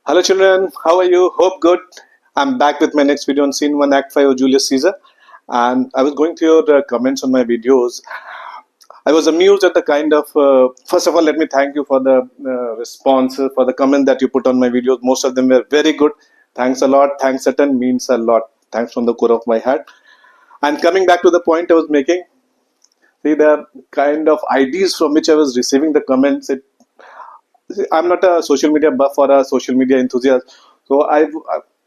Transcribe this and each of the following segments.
Hello children, how are you? Hope good. I'm back with my next video on Scene 1 Act 5 of Julius Caesar. And I was going through your comments on my videos. I was amused at the kind of, first of all, let me thank you for the response, for the comment that you put on my videos. Most of them were very good. Thanks a lot. Thanks, Satan, means a lot. Thanks from the core of my heart. And coming back to the point I was making, see, the kind of ideas from which I was receiving the comments, I'm not a social media buff or a social media enthusiast, so I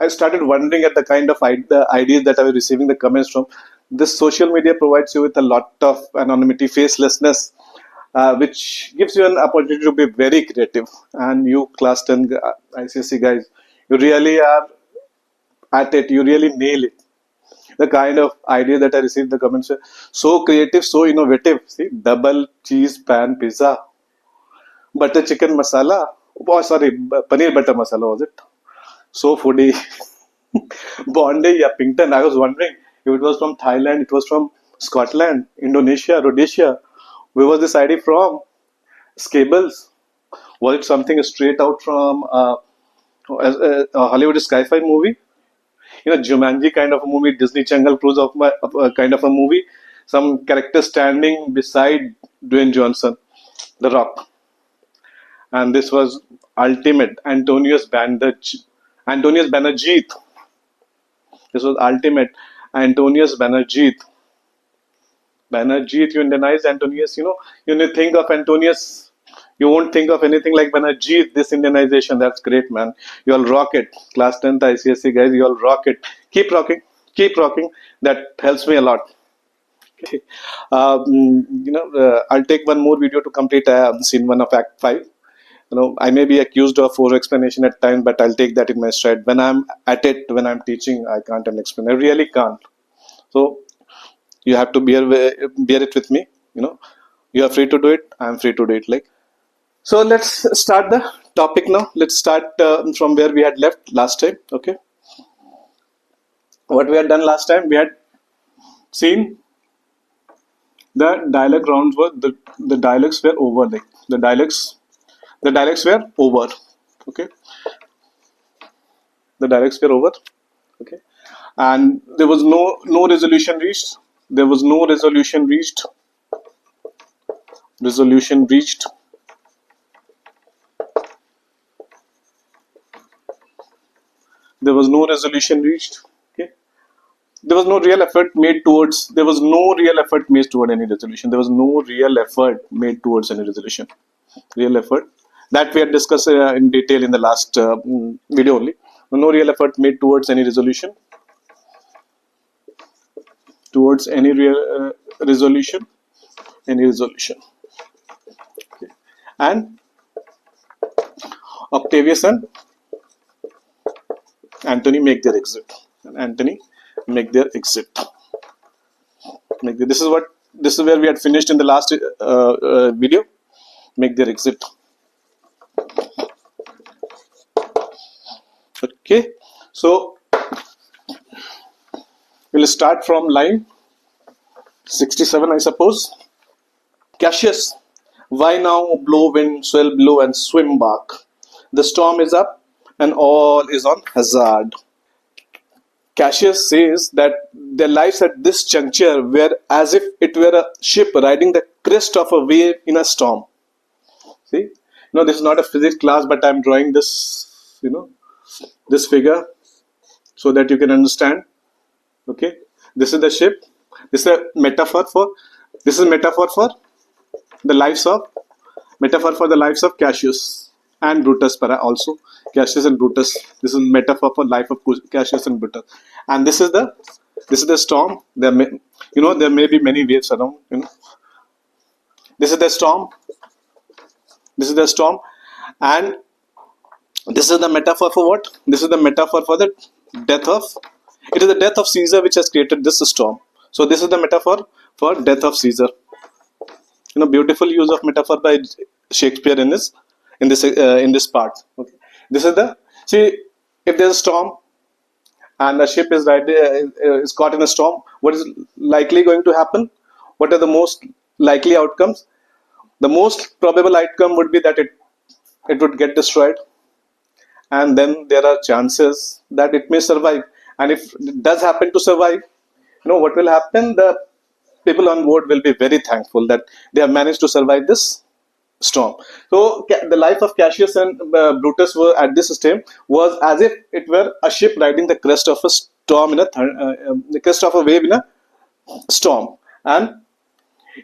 started wondering at the kind of the ideas that I was receiving the comments from. This social media provides you with a lot of anonymity, facelessness, which gives you an opportunity to be very creative. And you, class 10 ICSE guys, you really are at it. You really nail it. The kind of idea that I received the comments were so creative, so innovative. See, double cheese pan pizza, butter chicken masala. Oh, sorry, paneer butter masala was it? So foodie. Bombay, yeah, Pington. I was wondering if it was from Thailand, it was from Scotland, Indonesia, Rhodesia. Where was this ID from? Scables. Was it something straight out from a Hollywood sci-fi movie? Jumanji kind of a movie, Disney Jungle Cruise of a kind of a movie. Some character standing beside Dwayne Johnson, The Rock, and this was ultimate. Antonius Banerjee. This was ultimate. Antonius Banerjee. Banerjee, you Indianize Antonius, when you think of Antonius, you won't think of anything like Banerjee. This Indianization, that's great, man. You all rock it. Class 10th ICSE guys, you all rock it. Keep rocking. Keep rocking. That helps me a lot. Okay. I'll take one more video to complete scene 1 of Act 5. I may be accused of over explanation at times, but I'll take that in my stride. When I'm at it, when I'm teaching, I can't explain. I really can't. So you have to bear it with me. You are free to do it. I'm free to do it. So, let's start the topic now. Let's start from where we had left last time. Okay. What we had done last time, we had seen the dialogue rounds were the dialogues were over. The dialects were over. Okay, the dialects were over. Okay, and there was no resolution reached. There was no resolution reached. Resolution reached. There was no resolution reached. Okay, there was no real effort made towards. There was no real effort made toward any resolution. There was no real effort made towards any resolution. Real effort that we had discussed in detail in the last video only. No real effort made towards any resolution. Towards any real resolution. Any resolution. Okay. And Octavius and Antony make their exit. And Antony make their exit. This is where we had finished in the last video. Make their exit. Okay, so we'll start from line 67, I suppose. Cassius, why now blow wind, swell blow, and swim bark? The storm is up, and all is on hazard. Cassius says that their lives at this juncture were as if it were a ship riding the crest of a wave in a storm. See, this is not a physics class, but I'm drawing this, this figure so that you can understand. Okay, this is the ship. This is a metaphor for. This is a metaphor for the lives of Cassius and Brutus. Also, Cassius and Brutus. This is a metaphor for life of Cassius and Brutus. And this is the storm. There may be many waves around. This is the storm. This is the storm, and this is the metaphor for what? This is the metaphor for the death of. It is the death of Caesar which has created this storm. So this is the metaphor for death of Caesar. Beautiful use of metaphor by Shakespeare in this part. Okay. This is if there's a storm and a ship is caught in a storm, what is likely going to happen? What are the most likely outcomes? The most probable outcome would be that it would get destroyed, and then there are chances that it may survive. And if it does happen to survive, what will happen? The people on board will be very thankful that they have managed to survive this storm. So the life of Cassius and Brutus were at this time was as if it were a ship riding the crest of a storm in the crest of a wave in a storm, and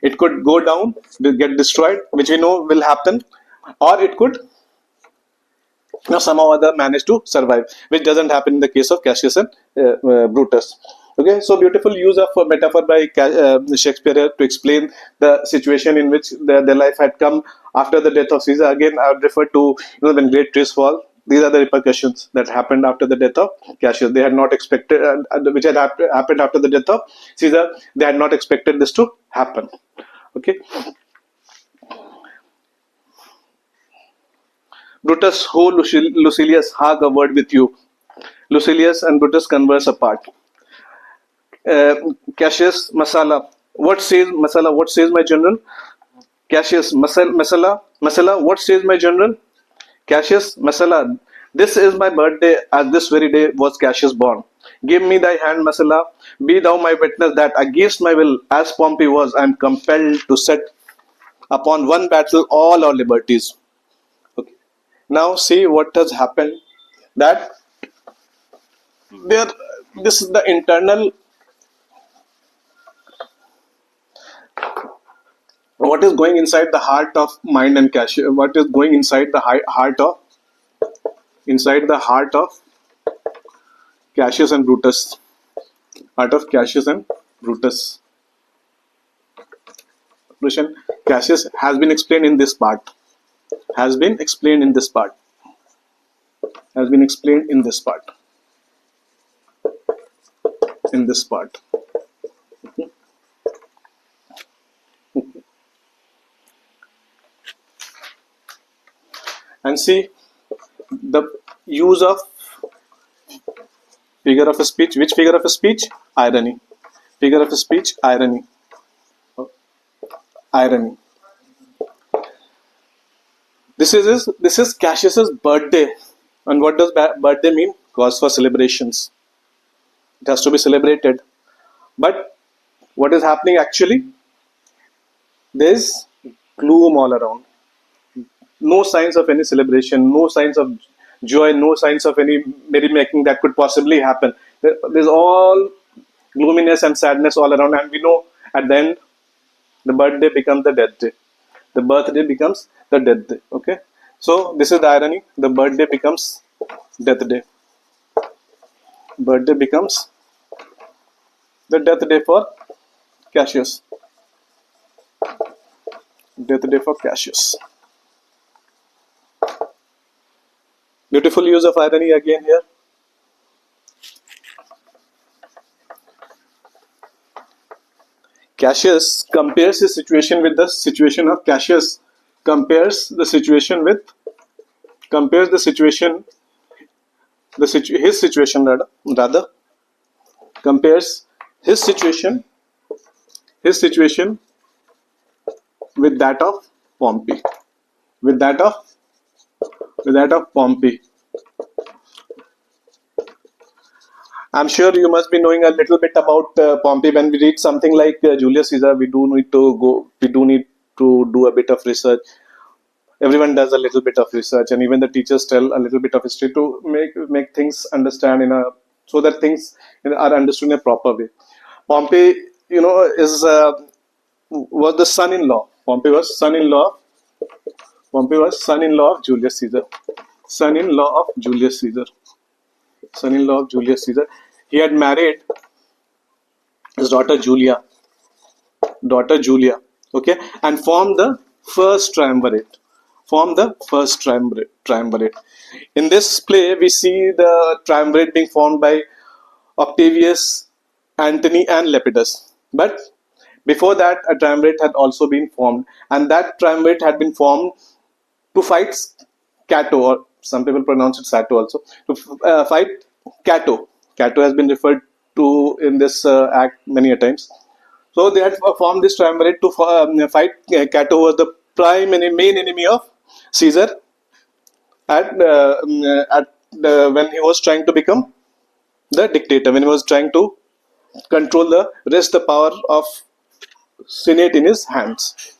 it could go down, get destroyed, which we know will happen, or it could somehow or other manage to survive, which doesn't happen in the case of Cassius and Brutus. Okay, so beautiful use of a metaphor by Shakespeare here to explain the situation in which their life had come after the death of Caesar. Again, I would refer to when great trees fall. These are the repercussions that happened after the death of Cassius. They had not expected, which had happened after the death of Caesar. They had not expected this to happen. Okay. Brutus, who Lucilius, hag a word with you. Lucilius and Brutus converse apart. Cassius, Masala. What says Masala? What says my general? Cassius, Masala. What says my general? Cassius, Masala. This is my birthday, as this very day was Cassius born. Give me thy hand, Masala. Be thou my witness that against my will, as Pompey was, I am compelled to set upon one battle all our liberties. Okay. Now see what has happened. That there, this is the internal. What is going inside the heart of mind and Cassius? What is going inside the heart of Cassius and Brutus? Heart of Cassius and Brutus. Cassius has been explained in this part. Has been explained in this part. Has been explained in this part. In this part. And see the use of figure of a speech. Which figure of a speech? Irony. Figure of a speech, irony. Irony. This is Cassius's birthday. And what does birthday mean? Cause for celebrations. It has to be celebrated. But what is happening actually? There is gloom all around. No signs of any celebration, no signs of joy, no signs of any merrymaking that could possibly happen. There's all gloominess and sadness all around, and we know at the end, the birthday becomes the death day. The birthday becomes the death day. Okay, so this is the irony. The birthday becomes death day. Birthday becomes the death day for Cassius. Death day for Cassius. Beautiful use of irony again here. Cassius compares his situation with the situation of Cassius. Compares the situation with his situation rather compares his situation with that of Pompey. With that of Pompey. I'm sure you must be knowing a little bit about Pompey. When we read something like Julius Caesar, we do need to do a bit of research. Everyone does a little bit of research, and even the teachers tell a little bit of history to make things understand so that things are understood in a proper way. Pompey, was the son-in-law. Pompey was son-in-law of Julius Caesar. Son-in-law of Julius Caesar. Son-in-law of Julius Caesar. He had married his daughter Julia. Okay, and formed the first triumvirate. In this play, we see the triumvirate being formed by Octavius, Antony, and Lepidus. But before that, a triumvirate had also been formed, and that triumvirate had been formed to fight Cato, or some people pronounce it Sato also, to fight Cato. Cato has been referred to in this act many a times. So they had formed this triumvirate to fight Cato, who was the main enemy of Caesar at when he was trying to become the dictator, when he was trying to control the rest the power of Senate in his hands.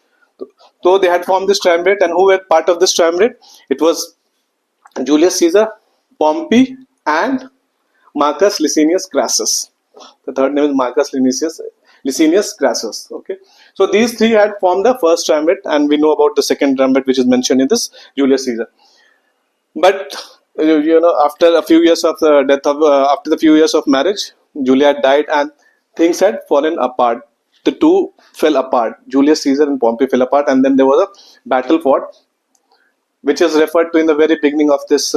So they had formed this triumvirate, and who were part of this triumvirate? It was Julius Caesar, Pompey, and Marcus Licinius Crassus. The third name is Marcus Licinius Crassus. Okay, so these three had formed the first triumvirate, and we know about the second triumvirate, which is mentioned in this Julius Caesar. But after a few years of the death of after the few years of marriage, Julia died, and things had fallen apart. The two fell apart. Julius Caesar and Pompey fell apart, and then there was a battle fought, which is referred to in the very beginning of this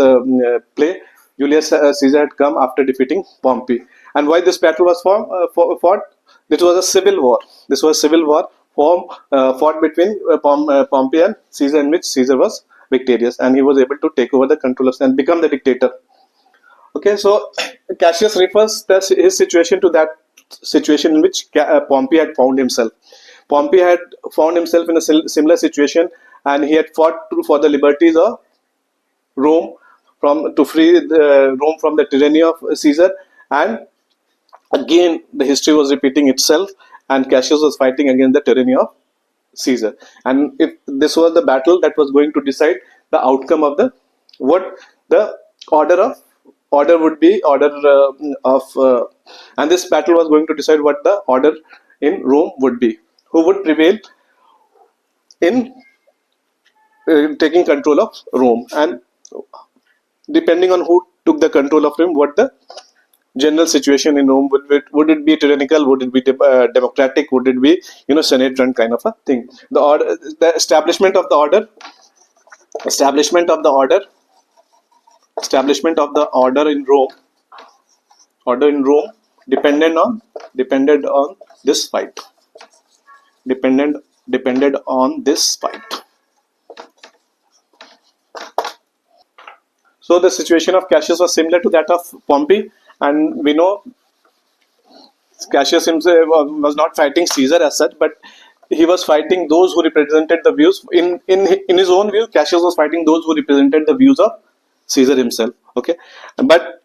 play. Julius Caesar had come after defeating Pompey, and why this battle was fought? This was a civil war. This was a civil war fought between Pompey and Caesar, in which Caesar was victorious, and he was able to take over the control of and become the dictator. Okay, so Cassius refers his situation to that situation in which Pompey had found himself. Pompey had found himself in a similar situation, and he had fought for the liberties of Rome, to free Rome from the tyranny of Caesar. And again, the history was repeating itself, and Cassius was fighting against the tyranny of Caesar. And if this was the battle that was going to decide the outcome of what the order would be, and this battle was going to decide what the order in Rome would be, who would prevail in taking control of Rome, and depending on who took the control of Rome, what the general situation in Rome would it be tyrannical, would it be democratic, would it be Senate run kind of a thing. The establishment of the order in Rome depended on this fight. Depended on this fight. So the situation of Cassius was similar to that of Pompey, and we know Cassius himself was not fighting Caesar as such, but he was fighting those who represented the views. In his own view, Cassius was fighting those who represented the views of Caesar himself. Okay, but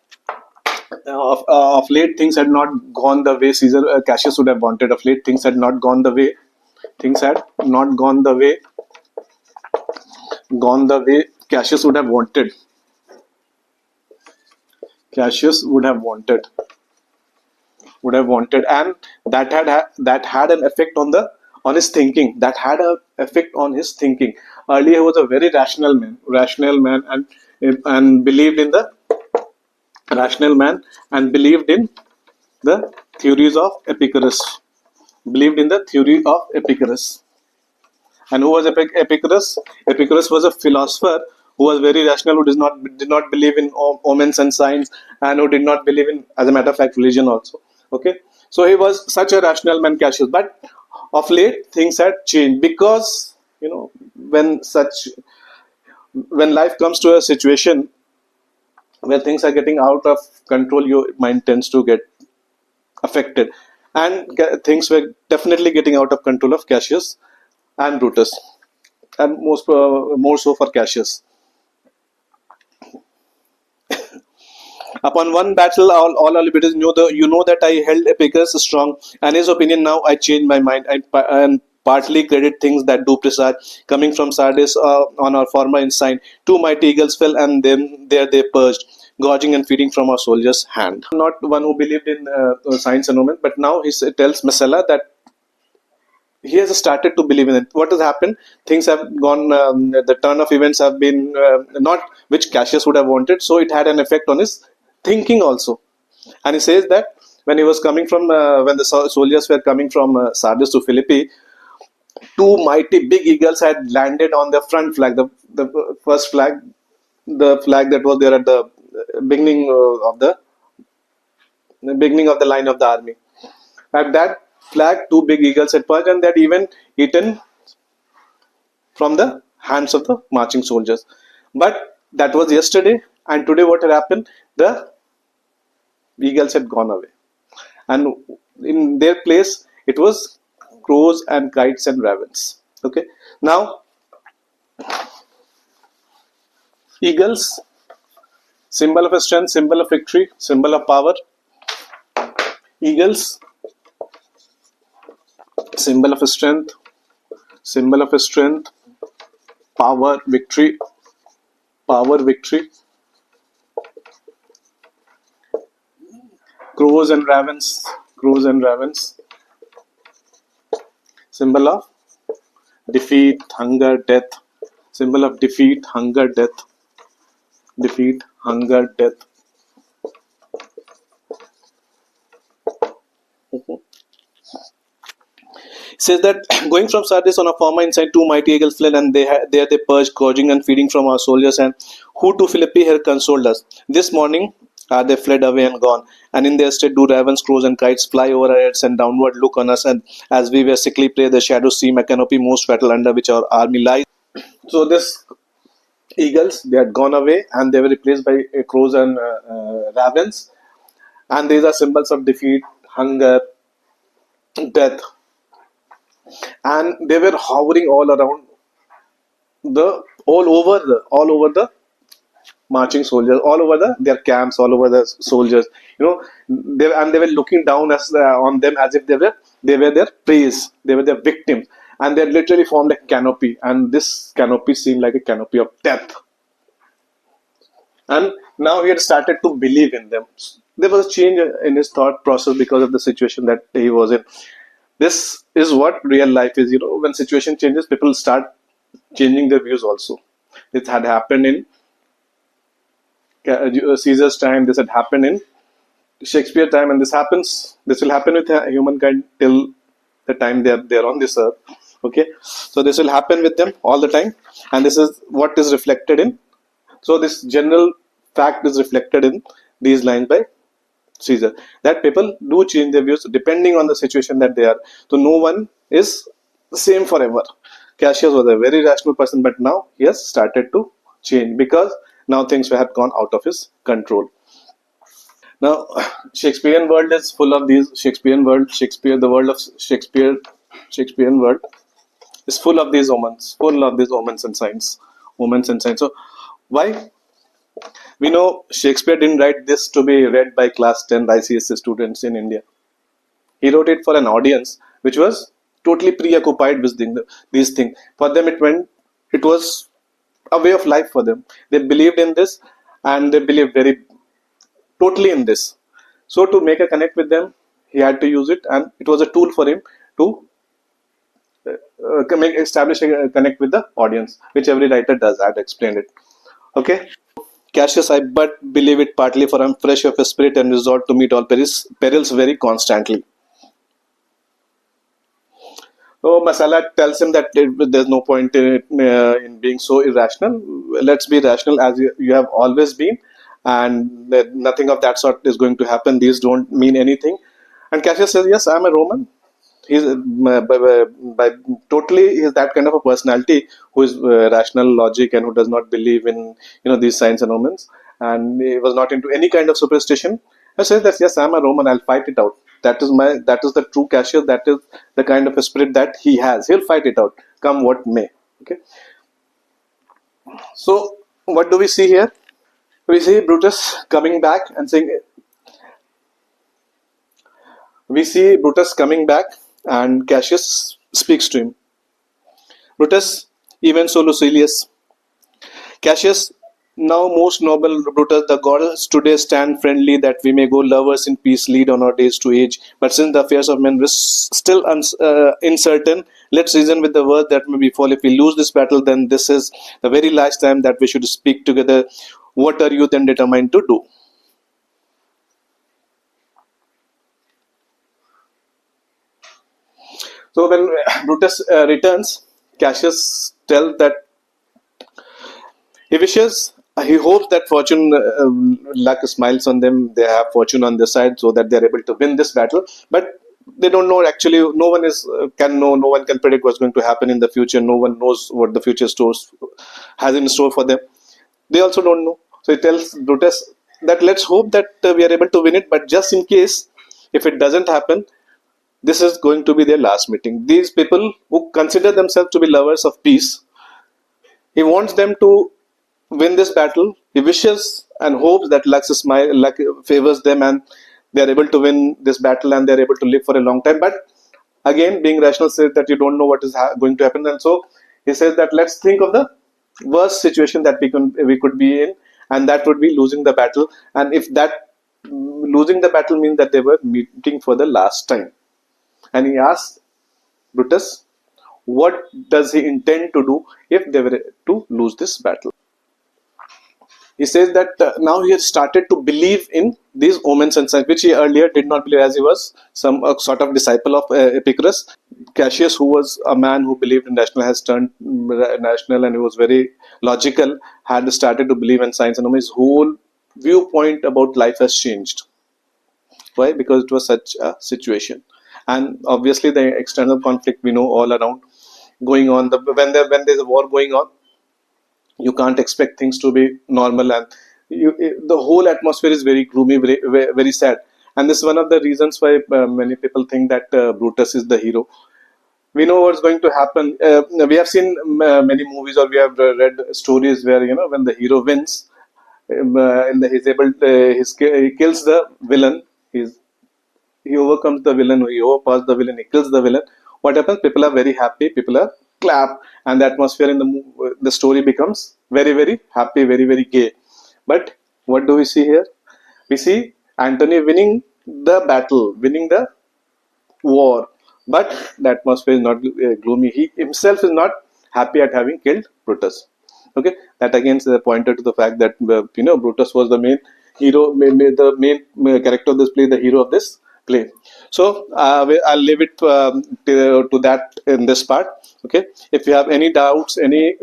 of late things had not gone the way Cassius would have wanted. Of late things had not gone the way. Cassius would have wanted. And that had an effect on his thinking. Earlier, he was a very rational man, and believed in the theories of Epicurus. And who was Epicurus? Epicurus was a philosopher who was very rational, who did not believe in omens and signs, and who did not believe in, as a matter of fact, religion also. Okay, so he was such a rational man, Cassius. But of late, things had changed, because when life comes to a situation where things are getting out of control, your mind tends to get affected, and things were definitely getting out of control of Cassius and Brutus, and more so for Cassius. Upon one battle, all liberties knew that I held Epicurus strong, and his opinion now I changed my mind, and partly credit things that do presage, coming from Sardis on our former ensign. Two mighty eagles fell, and then there they perched, gorging and feeding from our soldiers' hand. Not one who believed in science and omens, but now he tells Messala that he has started to believe in it. What has happened? Things have gone. The turn of events have been not which Cassius would have wanted. So it had an effect on his thinking also. And he says that when he was coming from, when the soldiers were coming from Sardis to Philippi, two mighty big eagles had landed on the front flag, the first flag, the flag that was there at the beginning of the line of the army. At that flag, two big eagles had perched, and they had even eaten from the hands of the marching soldiers. But that was yesterday, and today what had happened? The eagles had gone away, and in their place it was crows and kites and ravens. Okay, now eagles Symbol of strength, symbol of victory, symbol of power. Eagles, symbol of strength, symbol of strength, power, victory, power, victory. Crows and ravens, crows and ravens, symbol of defeat, hunger, death. Symbol of defeat, hunger, death. Defeat, hunger, death. Says that going from Sardis on a farmer inside two mighty eagles fled, and there they perched, gorging and feeding from our soldiers, and who to Philippi here consoled us. This morning are they fled away and gone, and in their stead do ravens, crows, and kites fly over our heads and downward look on us, and as we were sickly prey, the shadows seem a canopy most fatal under which our army lies. So this eagles, they had gone away and they were replaced by crows and ravens, and these are symbols of defeat, hunger, death, and they were hovering all over the marching soldiers, all over their camps, all over the soldiers, and they were looking down on them as if they were their praise, they were their victims, and they had literally formed a canopy, and this canopy seemed like a canopy of death. And now he had started to believe in them. There was a change in his thought process because of the situation that he was in. This is what real life is. When situation changes, people start changing their views also. It had happened in Caesar's time. This had happened in Shakespeare time, and this will happen with humankind till the time they're on this earth. Okay, so this will happen with them all the time, and this is what is reflected in. So this general fact is reflected in these lines by Caesar, that people do change their views depending on the situation that they are. So no one is the same forever. Cassius was a very rational person, but now he has started to change because now things have gone out of his control. Now, Shakespearean world is full of these. The world of Shakespearean world is full of these omens and signs, So, why? We know Shakespeare didn't write this to be read by class 10 ICSE students in India. He wrote it for an audience which was totally preoccupied with these things. For them, it was a way of life for them. They believed in this, and they believed very totally in this. So to make a connect with them, he had to use it, and it was a tool for him to establish a connect with the audience, which every writer does. I had explained it. Okay. Cassius, I but believe it partly, for I am fresh of spirit and resolved to meet all perils very constantly. So Masala tells him that there's no point in being so irrational. Let's be rational as you have always been, and that nothing of that sort is going to happen. These don't mean anything. And Cassius says, "Yes, I'm a Roman." He's by totally he's that kind of a personality who is rational logic and who does not believe in these signs and omens, and he was not into any kind of superstition. I says that yes, I'm a Roman, I'll fight it out. That is the true Cassius. That is the kind of a spirit that he has. He'll fight it out, come what may. Okay. So what do we see here? We see Brutus coming back and saying, we see Brutus coming back, and Cassius speaks to him. Brutus, even so Lucilius. Cassius, now most noble Brutus, the gods today stand friendly, that we may go lovers in peace, lead on our days to age. But since the affairs of men are still uncertain, let's reason with the word that may befall. If we lose this battle, then this is the very last time that we should speak together. What are you then determined to do? So when Brutus returns, Cassius tells that he hopes that fortune, luck smiles on them. They have fortune on their side, so that they are able to win this battle. But they don't know. Actually, no one can know. No one can predict what's going to happen in the future. No one knows what the future has in store for them. They also don't know. So he tells Brutus that let's hope that we are able to win it. But just in case, if it doesn't happen, this is going to be their last meeting. These people who consider themselves to be lovers of peace, he wants them to win this battle. He wishes and hopes that luck favors them and they are able to win this battle and they are able to live for a long time. But again, being rational says that you don't know what is going to happen, and so he says that let's think of the worst situation that we could be in, and that would be losing the battle. And if that losing the battle means that they were meeting for the last time, and he asked Brutus, what does he intend to do if they were to lose this battle? He says that now he has started to believe in these omens and signs, which he earlier did not believe, as he was some sort of disciple of Epicurus. Cassius, who was a man who believed in rational, has turned national, and he was very logical, had started to believe in science, and his whole viewpoint about life has changed. Why? Because it was such a situation, and obviously the external conflict we know all around going on. When there's a war going on, you can't expect things to be normal, and the whole atmosphere is very gloomy, very sad. And this is one of the reasons why many people think that Brutus is the hero. We know what's going to happen. We have seen many movies, or we have read stories where when the hero wins, he's able he kills the villain. He overcomes the villain, he overpowers the villain, he kills the villain. What happens? People are very happy, people are clap, and the atmosphere in the story becomes very, very happy, very, very gay. But what do we see here? We see Antony winning the battle, winning the war, but the atmosphere is not gloomy. He himself is not happy at having killed Brutus. Okay, that again is a pointer to the fact that Brutus was the main hero, the main character of this play, the hero of this play. So I'll leave it to that in this part. Okay, if you have any doubts, any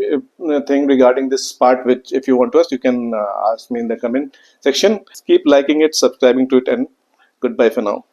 thing regarding this part, which if you want to ask, you can ask me in the comment section. Keep liking it, subscribing to it, and goodbye for now.